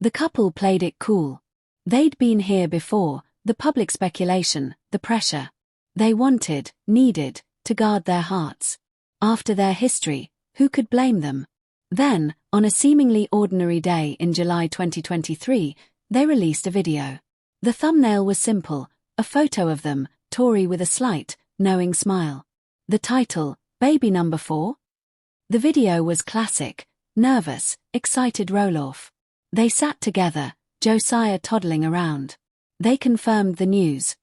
The couple played it cool. They'd been here before, the public speculation, the pressure. They wanted, needed, to guard their hearts. After their history, who could blame them? Then, on a seemingly ordinary day in July 2023, they released a video. The thumbnail was simple, a photo of them, Tori with a slight, knowing smile. The title, Baby Number 4? The video was classic, nervous, excited roll-off. They sat together, Josiah toddling around. They confirmed the news.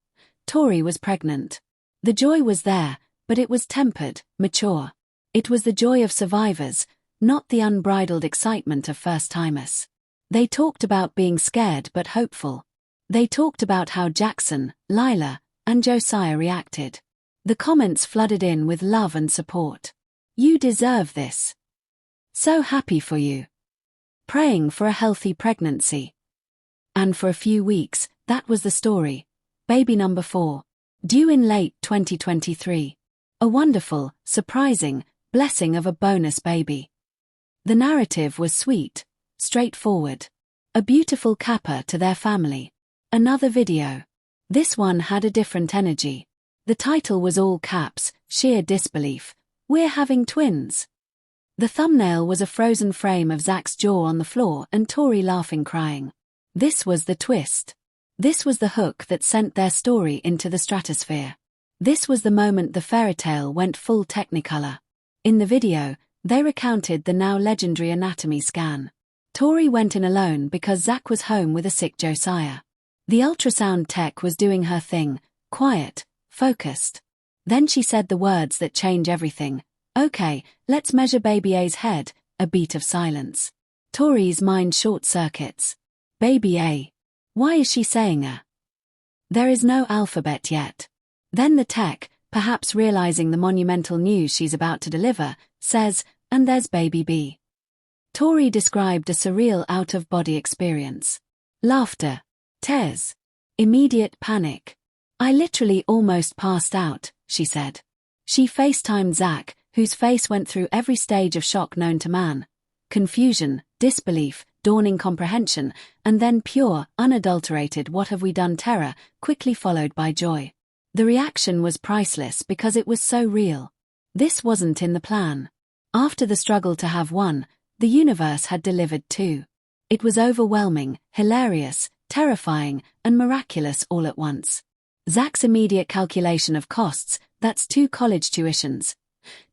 Tori was pregnant. The joy was there, but it was tempered, mature. It was the joy of survivors, not the unbridled excitement of first-timers. They talked about being scared but hopeful. They talked about how Jackson, Lila, and Josiah reacted. The comments flooded in with love and support. You deserve this. So happy for you. Praying for a healthy pregnancy. And for a few weeks, that was the story. Baby number 4. Due in late 2023. A wonderful, surprising, blessing of a bonus baby. The narrative was sweet, straightforward. A beautiful capper to their family. Another video. This one had a different energy. The title was all caps, sheer disbelief. We're having twins. The thumbnail was a frozen frame of Zach's jaw on the floor and Tori laughing crying. This was the twist. This was the hook that sent their story into the stratosphere. This was the moment the fairy tale went full Technicolor. In the video, they recounted the now legendary anatomy scan. Tori went in alone because Zach was home with a sick Josiah. The ultrasound tech was doing her thing, quiet, focused. Then she said the words that change everything. Okay, let's measure baby A's head, a beat of silence. Tori's mind short-circuits. Baby A. Why is she saying A? There is no alphabet yet. Then the tech, perhaps realizing the monumental news she's about to deliver, says, and there's baby B. Tori described a surreal out-of-body experience. Laughter. Tears. Immediate panic. I literally almost passed out, she said. She FaceTimed Zach, whose face went through every stage of shock known to man. Confusion, disbelief, dawning comprehension, and then pure, unadulterated what have we done terror, quickly followed by joy. The reaction was priceless because it was so real. This wasn't in the plan. After the struggle to have one, the universe had delivered 2. It was overwhelming, hilarious, terrifying, and miraculous all at once. Zach's immediate calculation of costs, that's 2 college tuitions.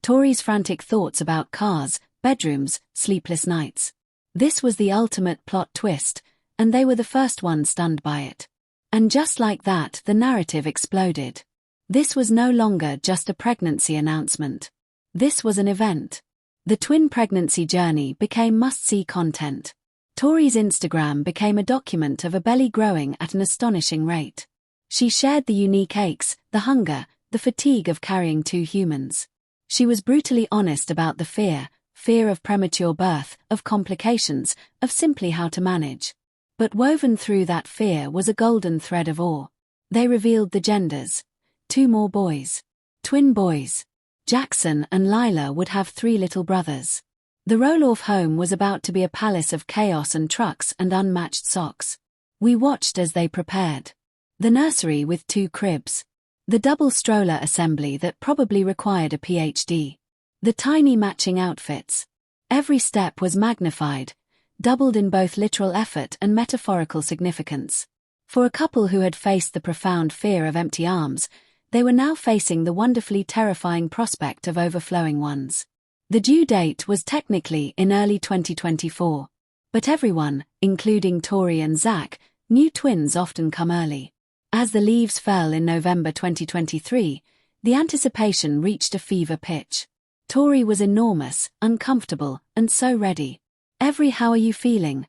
Tori's frantic thoughts about cars, bedrooms, sleepless nights. This was the ultimate plot twist, and they were the first ones stunned by it. And just like that, the narrative exploded. This was no longer just a pregnancy announcement. This was an event. The twin pregnancy journey became must-see content. Tori's Instagram became a document of a belly growing at an astonishing rate. She shared the unique aches, the hunger, the fatigue of carrying 2 humans. She was brutally honest about the fear of premature birth, of complications, of simply how to manage. But woven through that fear was a golden thread of awe. They revealed the genders. 2 more boys. Twin boys. Jackson and Lila would have 3 little brothers. The roll-off home was about to be a palace of chaos and trucks and unmatched socks. We watched as they prepared. The nursery with 2 cribs. The double stroller assembly that probably required a PhD. The tiny matching outfits. Every step was magnified, doubled in both literal effort and metaphorical significance. For a couple who had faced the profound fear of empty arms, they were now facing the wonderfully terrifying prospect of overflowing ones. The due date was technically in early 2024. But everyone, including Tori and Zach, knew twins often come early. As the leaves fell in November 2023, the anticipation reached a fever pitch. Tori was enormous, uncomfortable, and so ready. Every "how are you feeling?"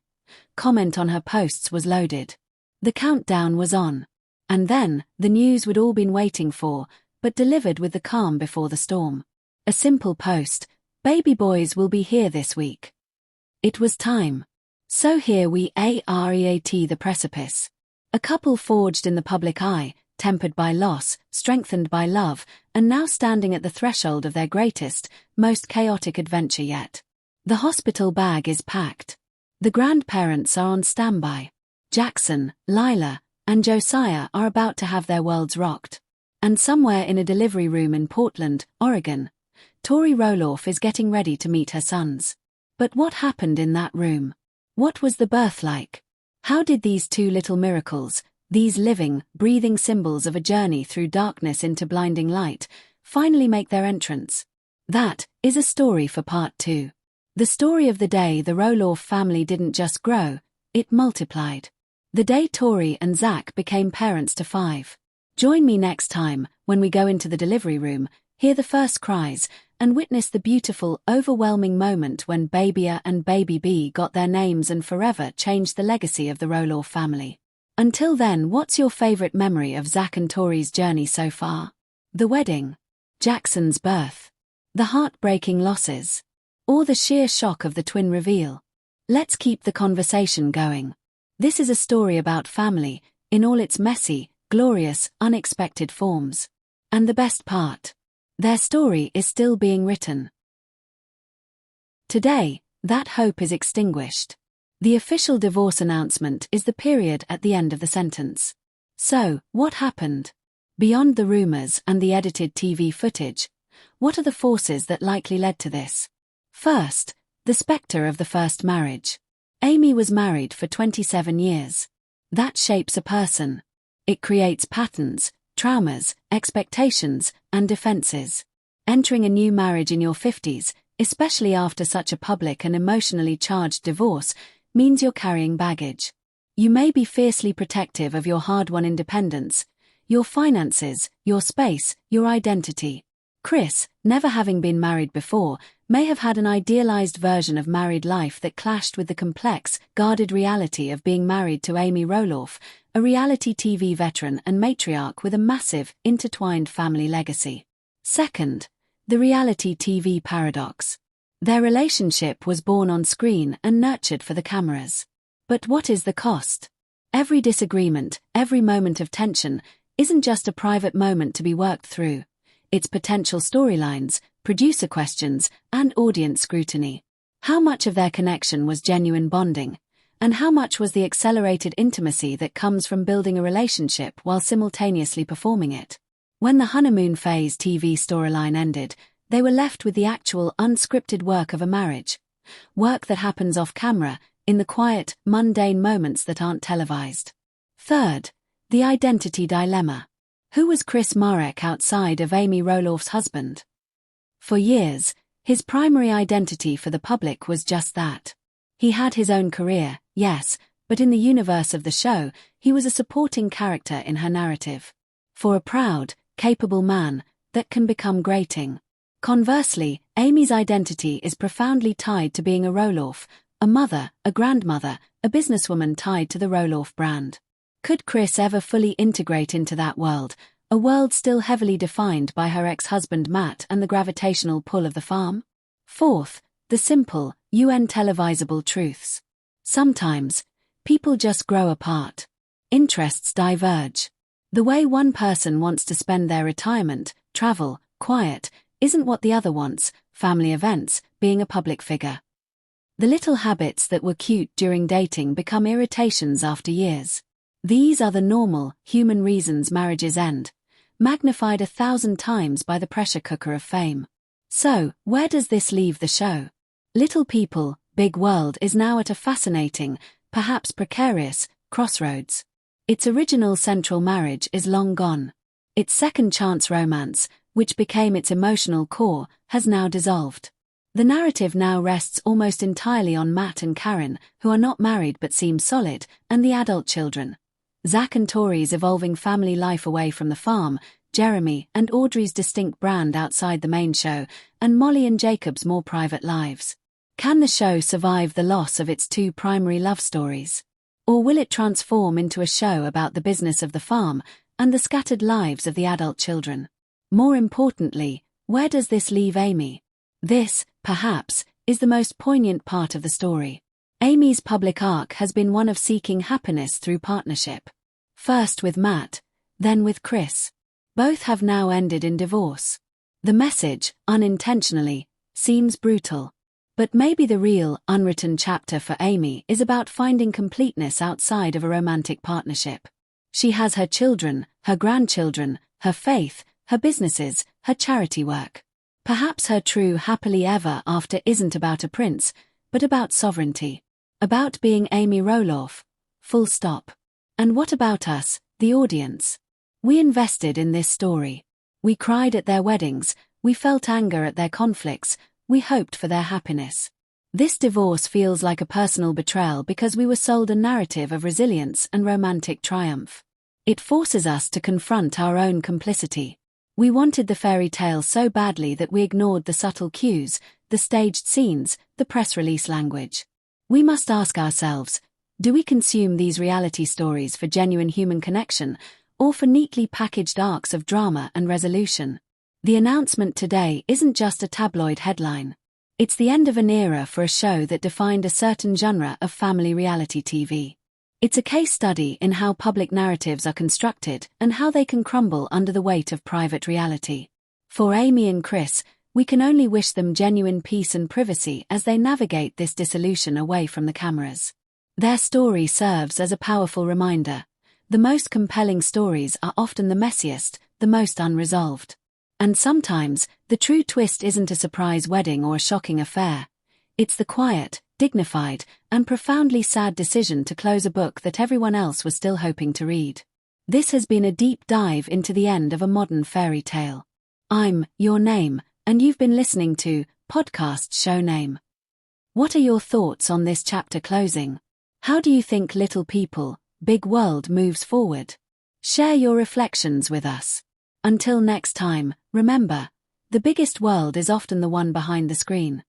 comment on her posts was loaded. The countdown was on. And then, the news we'd all been waiting for, but delivered with the calm before the storm. A simple post, "Baby boys will be here this week." It was time. So here we are at the precipice. A couple forged in the public eye, tempered by loss, strengthened by love, and now standing at the threshold of their greatest, most chaotic adventure yet. The hospital bag is packed. The grandparents are on standby. Jackson, Lila, and Josiah are about to have their worlds rocked. And somewhere in a delivery room in Portland, Oregon, Tori Roloff is getting ready to meet her sons. But what happened in that room? What was the birth like? How did these two little miracles, these living, breathing symbols of a journey through darkness into blinding light, finally make their entrance? That is a story for part 2. The story of the day the Roloff family didn't just grow, it multiplied. The day Tori and Zach became parents to 5. Join me next time, when we go into the delivery room, hear the first cries, and witness the beautiful, overwhelming moment when Baby A and Baby B got their names and forever changed the legacy of the Roloff family. Until then, what's your favorite memory of Zach and Tori's journey so far? The wedding? Jackson's birth? The heartbreaking losses? Or the sheer shock of the twin reveal? Let's keep the conversation going. This is a story about family, in all its messy, glorious, unexpected forms. And the best part? Their story is still being written. Today, that hope is extinguished. The official divorce announcement is the period at the end of the sentence. So, what happened? Beyond the rumors and the edited TV footage, what are the forces that likely led to this? First, the specter of the first marriage. Amy was married for 27 years. That shapes a person. It creates patterns, traumas, expectations, and defenses. Entering a new marriage in your 50s, especially after such a public and emotionally charged divorce, means you're carrying baggage. You may be fiercely protective of your hard-won independence, your finances, your space, your identity. Chris, never having been married before, may have had an idealized version of married life that clashed with the complex, guarded reality of being married to Amy Roloff, a reality TV veteran and matriarch with a massive, intertwined family legacy. Second, the reality TV paradox. Their relationship was born on screen and nurtured for the cameras. But what is the cost? Every disagreement, every moment of tension, isn't just a private moment to be worked through. It's potential storylines, producer questions, and audience scrutiny. How much of their connection was genuine bonding? And how much was the accelerated intimacy that comes from building a relationship while simultaneously performing it? When the honeymoon phase TV storyline ended, they were left with the actual unscripted work of a marriage. Work that happens off camera, in the quiet, mundane moments that aren't televised. Third, the identity dilemma. Who was Chris Marek outside of Amy Roloff's husband? For years, his primary identity for the public was just that. He had his own career, yes, but in the universe of the show, he was a supporting character in her narrative. For a proud, capable man, that can become grating. Conversely, Amy's identity is profoundly tied to being a Roloff, a mother, a grandmother, a businesswoman tied to the Roloff brand. Could Chris ever fully integrate into that world, a world still heavily defined by her ex-husband Matt and the gravitational pull of the farm? Fourth, the simple, televisable truths. Sometimes, people just grow apart. Interests diverge. The way one person wants to spend their retirement, travel, quiet, isn't what the other wants, family events, being a public figure. The little habits that were cute during dating become irritations after years. These are the normal, human reasons marriages end, magnified 1,000 times by the pressure cooker of fame. So, where does this leave the show? Little People, Big World is now at a fascinating, perhaps precarious, crossroads. Its original central marriage is long gone. Its second chance romance, which became its emotional core, has now dissolved. The narrative now rests almost entirely on Matt and Karen, who are not married but seem solid, and the adult children. Zach and Tori's evolving family life away from the farm, Jeremy and Audrey's distinct brand outside the main show, and Molly and Jacob's more private lives. Can the show survive the loss of its two primary love stories? Or will it transform into a show about the business of the farm and the scattered lives of the adult children? More importantly, where does this leave Amy? This, perhaps, is the most poignant part of the story. Amy's public arc has been one of seeking happiness through partnership. First with Matt, then with Chris. Both have now ended in divorce. The message, unintentionally, seems brutal. But maybe the real, unwritten chapter for Amy is about finding completeness outside of a romantic partnership. She has her children, her grandchildren, her faith, her businesses, her charity work. Perhaps her true happily ever after isn't about a prince, but about sovereignty. About being Amy Roloff. Full stop. And what about us, the audience? We invested in this story. We cried at their weddings, we felt anger at their conflicts, we hoped for their happiness. This divorce feels like a personal betrayal because we were sold a narrative of resilience and romantic triumph. It forces us to confront our own complicity. We wanted the fairy tale so badly that we ignored the subtle cues, the staged scenes, the press release language. We must ask ourselves, do we consume these reality stories for genuine human connection, or for neatly packaged arcs of drama and resolution? The announcement today isn't just a tabloid headline. It's the end of an era for a show that defined a certain genre of family reality TV. It's a case study in how public narratives are constructed and how they can crumble under the weight of private reality. For Amy and Chris, we can only wish them genuine peace and privacy as they navigate this dissolution away from the cameras. Their story serves as a powerful reminder. The most compelling stories are often the messiest, the most unresolved. And sometimes, the true twist isn't a surprise wedding or a shocking affair. It's the quiet, dignified, and profoundly sad decision to close a book that everyone else was still hoping to read. This has been a deep dive into the end of a modern fairy tale. I'm Your Name, and you've been listening to Podcast Show Name. What are your thoughts on this chapter closing? How do you think Little People, Big World moves forward? Share your reflections with us. Until next time, remember, the biggest world is often the one behind the screen.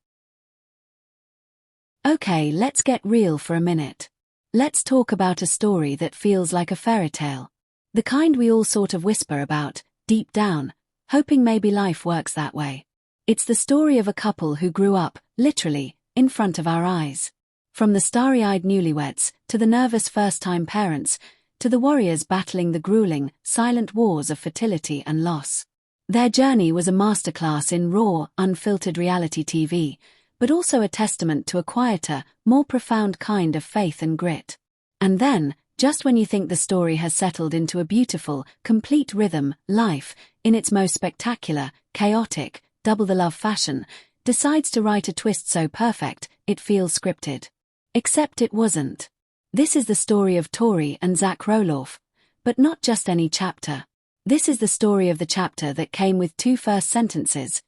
Okay, let's get real for a minute. Let's talk about a story that feels like a fairy tale. The kind we all sort of whisper about, deep down, hoping maybe life works that way. It's the story of a couple who grew up, literally, in front of our eyes. From the starry-eyed newlyweds, to the nervous first-time parents, to the warriors battling the grueling, silent wars of fertility and loss. Their journey was a masterclass in raw, unfiltered reality TV, but also a testament to a quieter, more profound kind of faith and grit. And then, just when you think the story has settled into a beautiful, complete rhythm, life, in its most spectacular, chaotic, double-the-love fashion, decides to write a twist so perfect, it feels scripted. Except it wasn't. This is the story of Tori and Zach Roloff, but not just any chapter. This is the story of the chapter that came with 2 first sentences,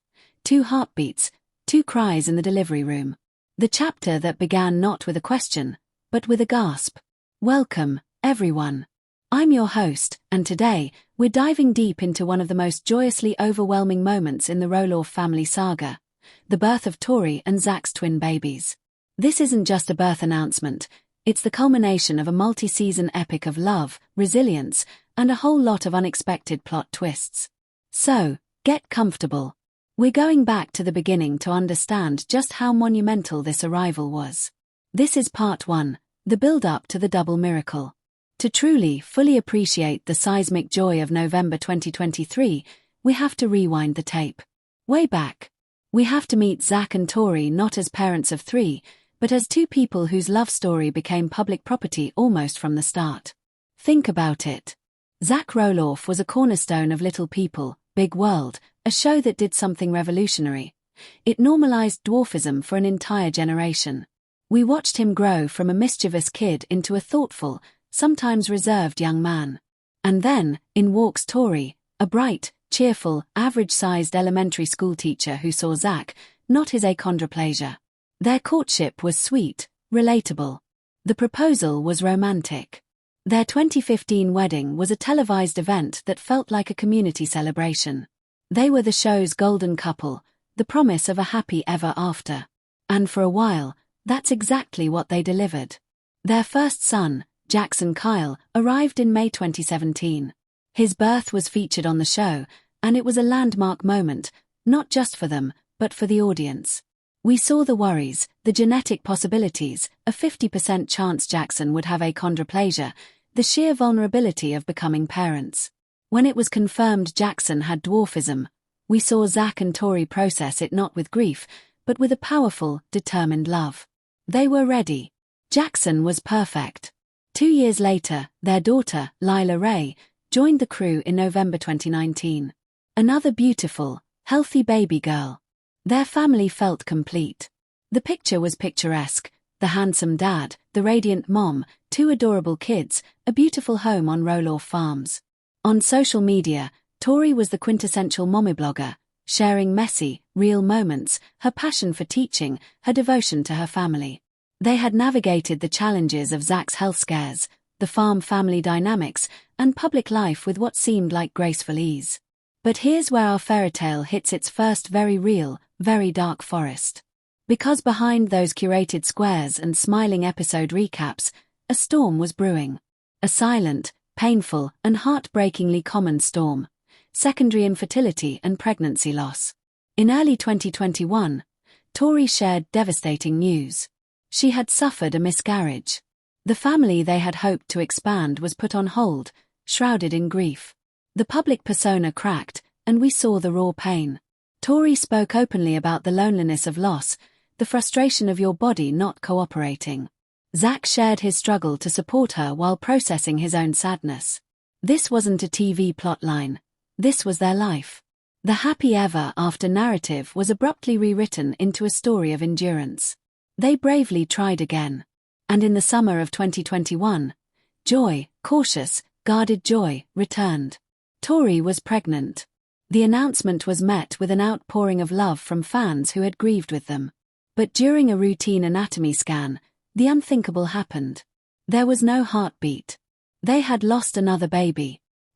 2 heartbeats, 2 cries in the delivery room. The chapter that began not with a question, but with a gasp. Welcome, everyone. I'm your host, and today, we're diving deep into one of the most joyously overwhelming moments in the Roloff family saga, the birth of Tori and Zach's twin babies. This isn't just a birth announcement, it's the culmination of a multi-season epic of love, resilience, and a whole lot of unexpected plot twists. So, get comfortable. We're going back to the beginning to understand just how monumental this arrival was. This is part 1, the build-up to the double miracle. To truly, fully appreciate the seismic joy of November 2023, we have to rewind the tape. Way back. We have to meet Zach and Tori not as parents of 3, but as 2 people whose love story became public property almost from the start. Think about it. Zach Roloff was a cornerstone of Little People, Big World, a show that did something revolutionary. It normalized dwarfism for an entire generation. We watched him grow from a mischievous kid into a thoughtful, sometimes reserved young man. And then, in walks Tori, a bright, cheerful, average-sized elementary school teacher who saw Zach, not his achondroplasia. Their courtship was sweet, relatable. The proposal was romantic. Their 2015 wedding was a televised event that felt like a community celebration. They were the show's golden couple, the promise of a happy ever after. And for a while, that's exactly what they delivered. Their first son, Jackson Kyle, arrived in May 2017. His birth was featured on the show, and it was a landmark moment, not just for them, but for the audience. We saw the worries, the genetic possibilities, a 50% chance Jackson would have achondroplasia, the sheer vulnerability of becoming parents. When it was confirmed Jackson had dwarfism, we saw Zach and Tori process it not with grief, but with a powerful, determined love. They were ready. Jackson was perfect. 2 years later, their daughter, Lila Ray, joined the crew in November 2019. Another beautiful, healthy baby girl. Their family felt complete. The picture was picturesque: the handsome dad, the radiant mom, 2 adorable kids, a beautiful home on Roloff Farms. On social media, Tori was the quintessential mommy blogger, sharing messy, real moments, her passion for teaching, her devotion to her family. They had navigated the challenges of Zach's health scares, the farm family dynamics, and public life with what seemed like graceful ease. But here's where our fairy tale hits its first very real, very dark forest. Because behind those curated squares and smiling episode recaps, a storm was brewing. A silent, painful, and heartbreakingly common storm: secondary infertility and pregnancy loss. In early 2021, Tori shared devastating news. She had suffered a miscarriage. The family they had hoped to expand was put on hold, shrouded in grief. The public persona cracked, and we saw the raw pain. Tori spoke openly about the loneliness of loss, the frustration of your body not cooperating. Zach shared his struggle to support her while processing his own sadness. This wasn't a TV plotline. This was their life. The happy ever after narrative was abruptly rewritten into a story of endurance. They bravely tried again. And in the summer of 2021, joy, cautious, guarded joy, returned. Tori was pregnant. The announcement was met with an outpouring of love from fans who had grieved with them. But during a routine anatomy scan, the unthinkable happened. There was no heartbeat. They had lost another baby.